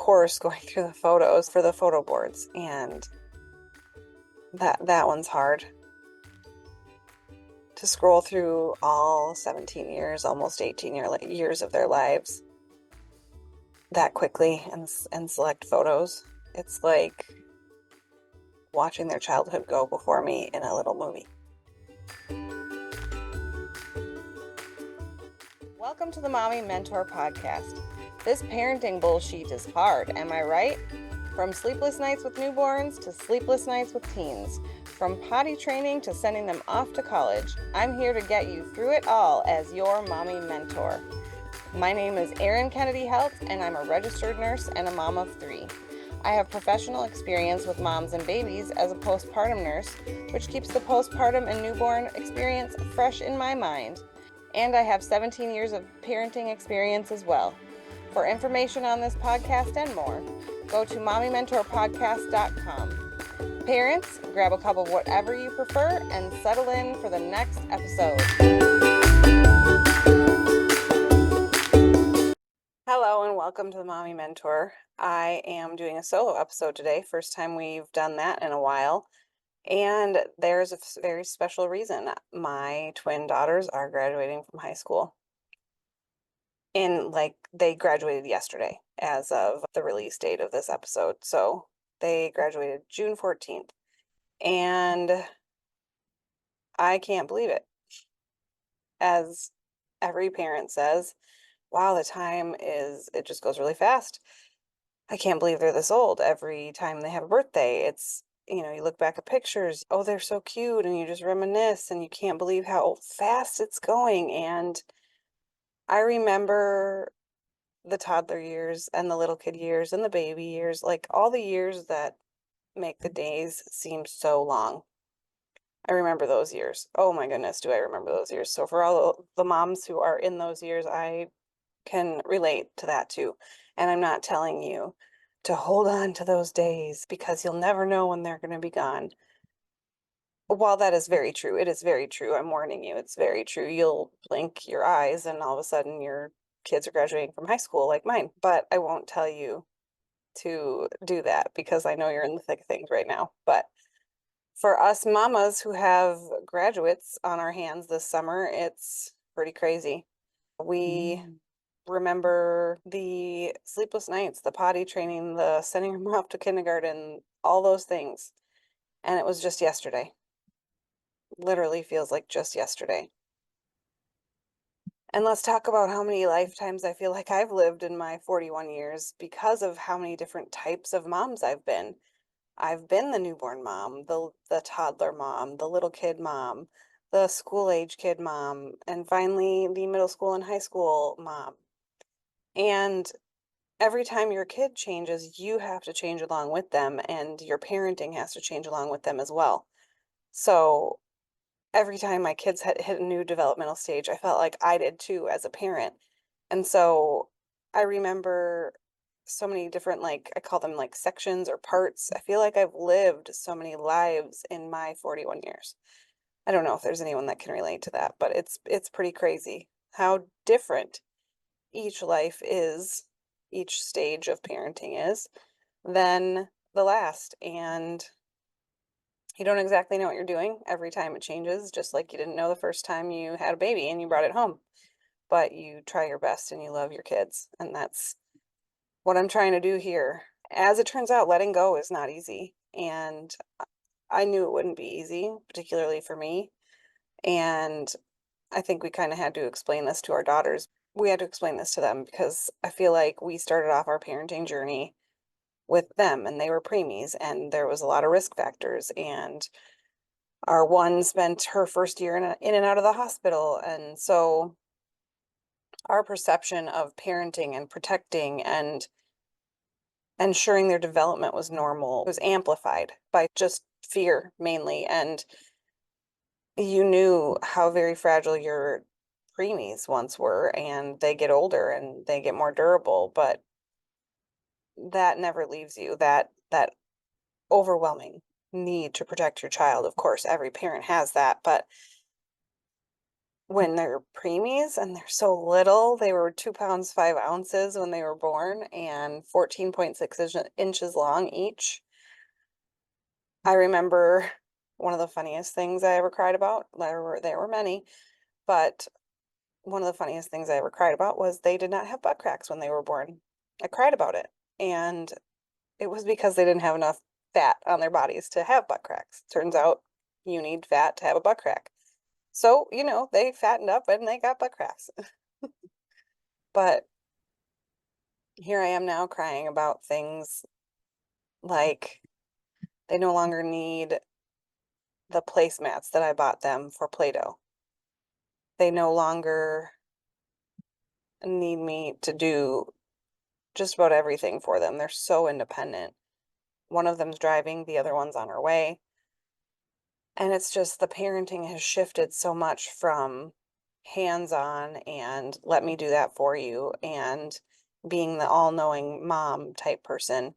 course, going through the photos for the photo boards, and that one's hard to scroll through all 17 years, almost 18 years of their lives that quickly and select photos. It's like watching their childhood go before me in a little movie. Welcome to the Mommy Mentor Podcast. This parenting bullshit is hard, am I right? From sleepless nights with newborns to sleepless nights with teens, from potty training to sending them off to college, I'm here to get you through it all as your mommy mentor. My name is Kennedy-Heldt, and I'm a registered nurse and a mom of 3. I have professional experience with moms and babies as a postpartum nurse, which keeps the postpartum and newborn experience fresh in my mind. And I have 17 years of parenting experience as well. For information on this podcast and more, go to mommymentorpodcast.com. Parents, grab a cup of whatever you prefer and settle in for the next episode. Hello and welcome to the Mommy Mentor. I am doing a solo episode today. First time we've done that in a while. And there's a very special reason. My twin daughters are graduating from high school. They graduated yesterday as of the release date of this episode. So they graduated June 14th. And I can't believe it. As every parent says, wow, it just goes really fast. I can't believe they're this old. Every time they have a birthday, you look back at pictures, oh, they're so cute, and you just reminisce, and you can't believe how fast it's going. And I remember the toddler years and the little kid years and the baby years, like all the years that make the days seem so long. I remember those years. Oh my goodness, do I remember those years. So for all the moms who are in those years, I can relate to that too. And I'm not telling you to hold on to those days because you'll never know when they're going to be gone. While that is very true, it is very true. I'm warning you, it's very true. You'll blink your eyes and all of a sudden your kids are graduating from high school like mine. But I won't tell you to do that because I know you're in the thick of things right now. But for us mamas who have graduates on our hands this summer, it's pretty crazy. We remember the sleepless nights, the potty training, the sending them off to kindergarten, all those things. And it was just yesterday. Literally feels like just yesterday. And let's talk about how many lifetimes I feel like I've lived in my 41 years because of how many different types of moms I've been. I've been the newborn mom, the toddler mom, the little kid mom, the school age kid mom, and finally the middle school and high school mom. And every time your kid changes, you have to change along with them, and your parenting has to change along with them as well. So every time my kids had hit a new developmental stage, I felt like I did too as a parent. And so I remember so many different, I call them like sections or parts. I feel like I've lived so many lives in my 41 years. I don't know if there's anyone that can relate to that, but it's pretty crazy how different each life is, each stage of parenting is, than the last. And you don't exactly know what you're doing every time it changes, just like you didn't know the first time you had a baby and you brought it home. But you try your best and you love your kids. And that's what I'm trying to do here. As it turns out, letting go is not easy. And I knew it wouldn't be easy, particularly for me. And I think we kind of had to explain this to our daughters. We had to explain this to them because I feel like we started off our parenting journey with them and they were preemies and there was a lot of risk factors, and our one spent her first year in and out of the hospital. And so our perception of parenting and protecting and ensuring their development was normal was amplified by just fear mainly. And you knew how very fragile your preemies once were, and they get older and they get more durable, but that never leaves you, that overwhelming need to protect your child. Of course, every parent has that, but when they're preemies and they're so little. They were 2 pounds 5 ounces when they were born and 14.6 inches long each. I remember one of the funniest things I ever cried about. There were many, but one of the funniest things I ever cried about was they did not have butt cracks when they were born. I cried about it, and it was because they didn't have enough fat on their bodies to have butt cracks. Turns out you need fat to have a butt crack. So, they fattened up and they got butt cracks. But here I am now crying about things like they no longer need the placemats that I bought them for Play-Doh. They no longer need me to do just about everything for them. They're so independent. One of them's driving, the other one's on her way. And it's just the parenting has shifted so much from hands-on and let me do that for you and being the all-knowing mom type person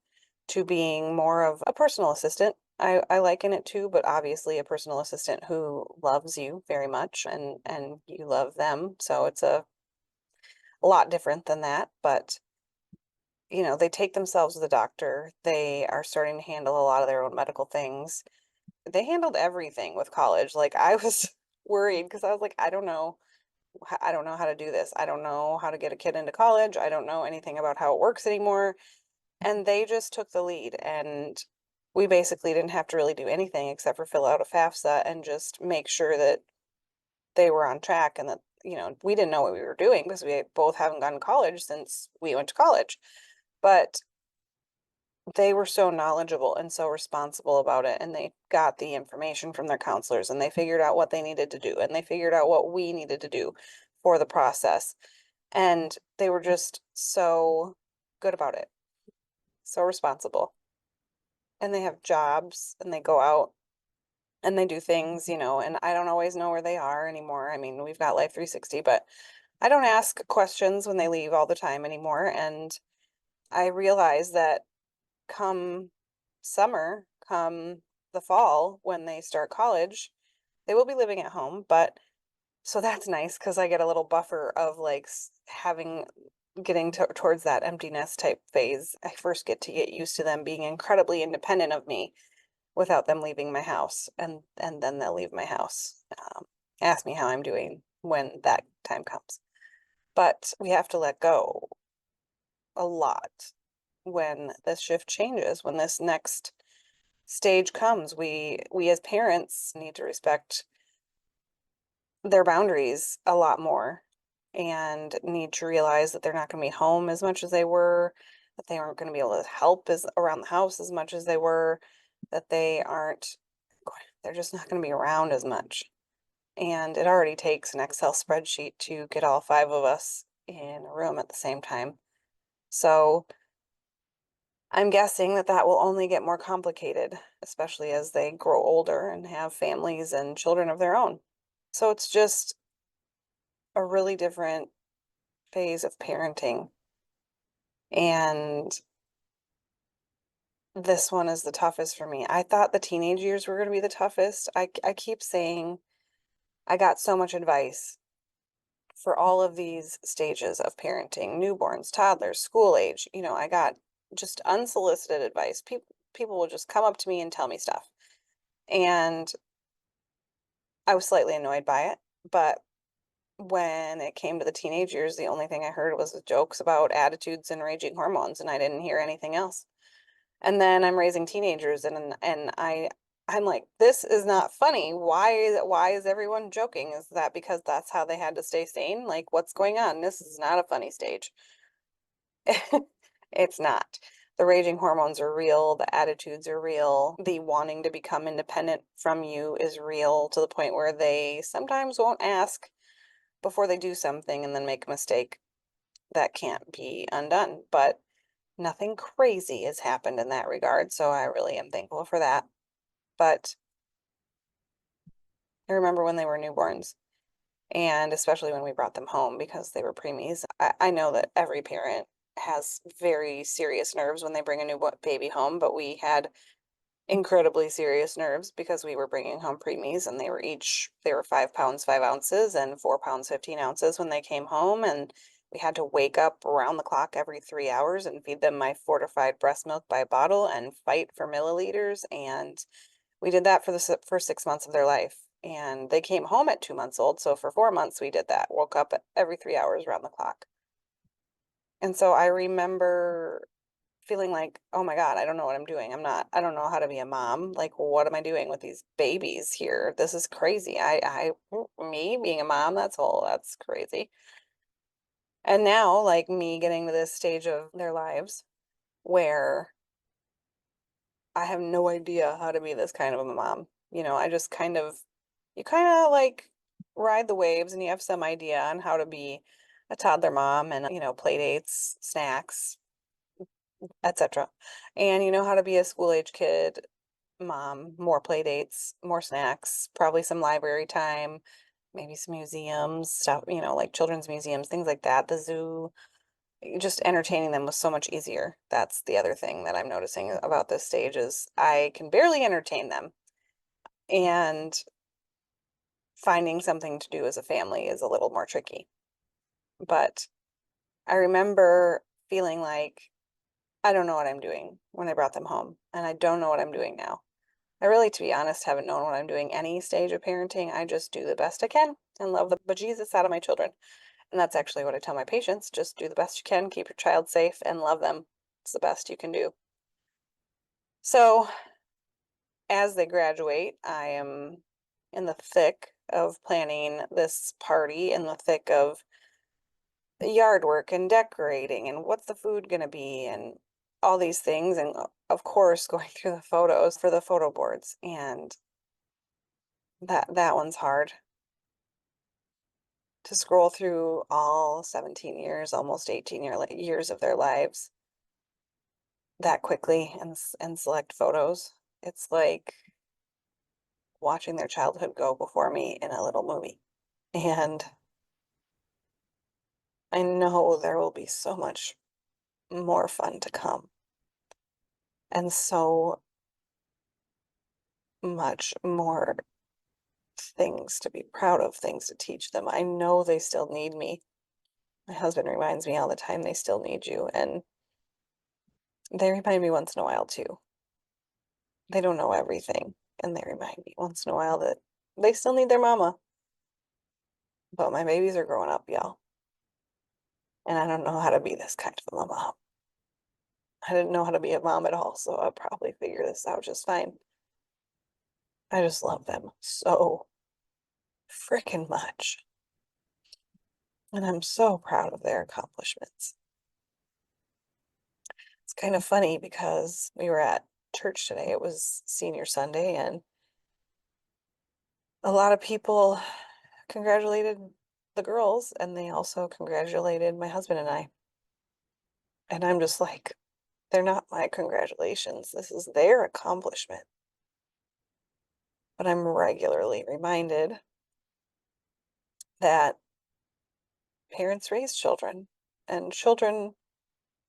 to being more of a personal assistant. I liken it to, but obviously a personal assistant who loves you very much and you love them. So it's a lot different than that, but they take themselves to the doctor. They are starting to handle a lot of their own medical things. They handled everything with college. Like I was worried because I was like, I don't know. I don't know how to do this. I don't know how to get a kid into college. I don't know anything about how it works anymore. And they just took the lead and we basically didn't have to really do anything except for fill out a FAFSA and just make sure that they were on track and that, we didn't know what we were doing because we both haven't gone to college since we went to college. But they were so knowledgeable and so responsible about it, and they got the information from their counselors, and they figured out what they needed to do, and they figured out what we needed to do for the process. And they were just so good about it, so responsible. And they have jobs and they go out and they do things, and I don't always know where they are anymore. I mean, we've got Life 360, but I don't ask questions when they leave all the time anymore. And I realize that come summer, come the fall, when they start college, they will be living at home. But so that's nice because I get a little buffer of like getting towards that empty nest type phase. I first get to get used to them being incredibly independent of me without them leaving my house, and then they'll leave my house. Ask me how I'm doing when that time comes. But we have to let go a lot when this shift changes, when this next stage comes. We as parents need to respect their boundaries a lot more and need to realize that they're not going to be home as much as they were, that they aren't going to be able to help as around the house as much as they were, that they're just not going to be around as much. And it already takes an Excel spreadsheet to get all 5 of us in a room at the same time. So I'm guessing that that will only get more complicated, especially as they grow older and have families and children of their own. So it's just a really different phase of parenting. And this one is the toughest for me. I thought the teenage years were going to be the toughest. I keep saying I got so much advice for all of these stages of parenting, newborns, toddlers, school age. I got just unsolicited advice. People will just come up to me and tell me stuff. And I was slightly annoyed by it, but when it came to the teenage years, the only thing I heard was jokes about attitudes and raging hormones, and I didn't hear anything else. And then I'm raising teenagers, and I'm like, this is not funny. Why is everyone joking? Is that because that's how they had to stay sane? Like, what's going on? This is not a funny stage. It's not. The raging hormones are real, the attitudes are real, the wanting to become independent from you is real to the point where they sometimes won't ask before they do something and then make a mistake that can't be undone. But nothing crazy has happened in that regard, so I really am thankful for that. But I remember when they were newborns, and especially when we brought them home because they were preemies. I know that every parent has very serious nerves when they bring a new baby home, but we had incredibly serious nerves because we were bringing home preemies and they were 5 pounds 5 ounces and 4 pounds 15 ounces when they came home, and we had to wake up around the clock every 3 hours and feed them my fortified breast milk by bottle and fight for milliliters. And we did that for the first 6 months of their life, and they came home at 2 months old, so for 4 months we did that, woke up every 3 hours around the clock. And so I remember feeling like, "Oh my God, I don't know what I'm doing. I don't know how to be a mom. Like, what am I doing with these babies here? This is crazy. Me being a mom, that's crazy." And now, like me getting to this stage of their lives where I have no idea how to be this kind of a mom. I just you kind of like ride the waves and you have some idea on how to be a toddler mom and, play dates, snacks, etc. And you know how to be a school age kid mom, more play dates, more snacks, probably some library time, maybe some museums, stuff, like children's museums, things like that, the zoo. Just entertaining them was so much easier. That's the other thing that I'm noticing about this stage is I can barely entertain them. And finding something to do as a family is a little more tricky. But I remember feeling like I don't know what I'm doing when I brought them home, and I don't know what I'm doing now. I really, to be honest, haven't known what I'm doing any stage of parenting. I just do the best I can and love the bejesus out of my children. And that's actually what I tell my patients. Just do the best you can, keep your child safe, and love them. It's the best you can do. So as they graduate, I am in the thick of planning this party, in the thick of the yard work and decorating and what's the food going to be and all these things. And of course, going through the photos for the photo boards. And that one's hard to scroll through all 17 years, almost 18 years of their lives that quickly and select photos. It's like watching their childhood go before me in a little movie. And I know there will be so much more fun to come and so much more things to be proud of, things to teach them. I know they still need me. My husband reminds me all the time they still need you. And they remind me once in a while too. They don't know everything. And they remind me once in a while that they still need their mama. But my babies are growing up, y'all. And I don't know how to be this kind of a mom. I didn't know how to be a mom at all, so I'll probably figure this out just fine. I just love them so freaking much. And I'm so proud of their accomplishments. It's kind of funny because we were at church today. It was senior Sunday, and a lot of people congratulated the girls, and they also congratulated my husband and I. And I'm just like, they're not my congratulations. This is their accomplishment. But I'm regularly reminded that parents raise children, and children,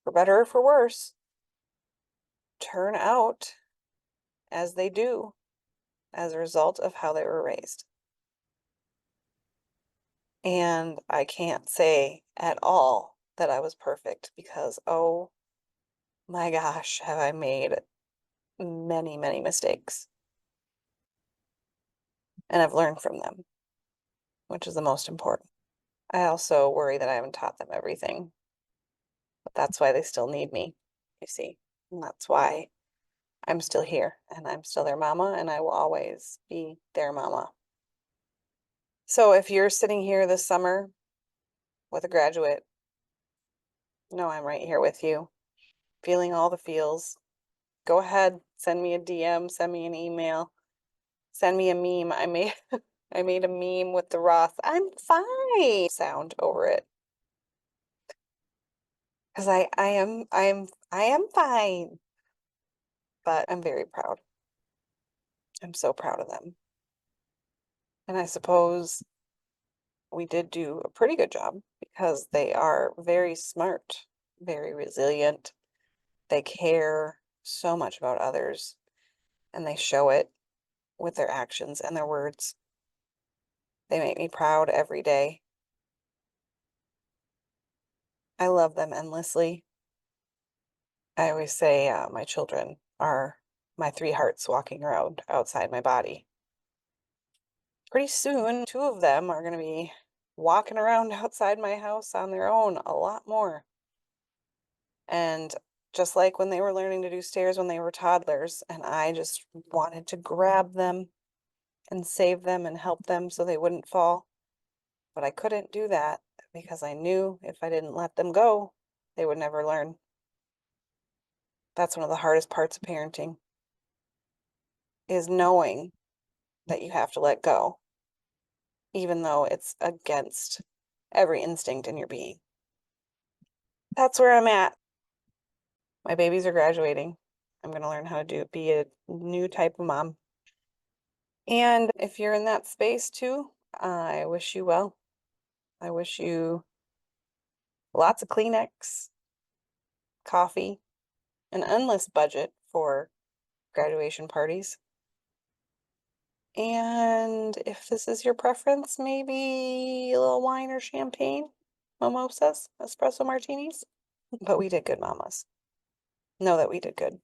for better or for worse, turn out as they do as a result of how they were raised. And I can't say at all that I was perfect because, oh my gosh, have I made many, many mistakes. And I've learned from them, which is the most important. I also worry that I haven't taught them everything, but that's why they still need me, you see. And that's why I'm still here and I'm still their mama and I will always be their mama. So if you're sitting here this summer with a graduate, know I'm right here with you, feeling all the feels. Go ahead, send me a DM, send me an email, send me a meme. I made a meme with the Roth "I'm fine" sound over it. Because I am fine. But I'm very proud. I'm so proud of them. And I suppose we did do a pretty good job because they are very smart, very resilient. They care so much about others. and they show it with their actions and their words. They make me proud every day. I love them endlessly. I always say my children are my three hearts walking around outside my body. Pretty soon, two of them are going to be walking around outside my house on their own a lot more. And just like when they were learning to do stairs when they were toddlers, and I just wanted to grab them and save them and help them so they wouldn't fall. But I couldn't do that because I knew if I didn't let them go, they would never learn. That's one of the hardest parts of parenting, is knowing that you have to let go, even though it's against every instinct in your being. That's where I'm at. My babies are graduating. I'm going to learn how to be a new type of mom. And if you're in that space too, I wish you well. I wish you lots of Kleenex, coffee, an endless budget for graduation parties. And if this is your preference, maybe a little wine or champagne, mimosas, espresso martinis. But we did good, mamas. Know that we did good.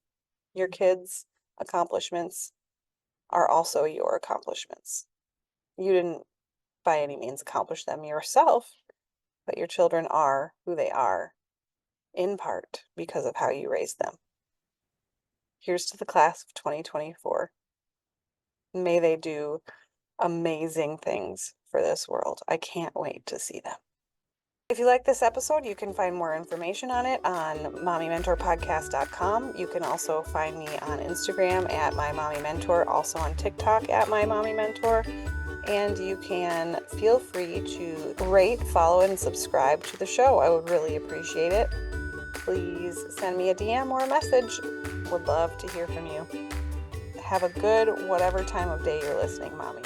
Your kids' accomplishments are also your accomplishments. You didn't by any means accomplish them yourself, but your children are who they are in part because of how you raised them. Here's to the class of 2024. May they do amazing things for this world. I can't wait to see them. If you like this episode, you can find more information on it on mommymentorpodcast.com. You can also find me on Instagram at mymommymentor, also on TikTok at mymommymentor. And you can feel free to rate, follow, and subscribe to the show. I would really appreciate it. Please send me a DM or a message. Would love to hear from you. Have a good whatever time of day you're listening, mommy.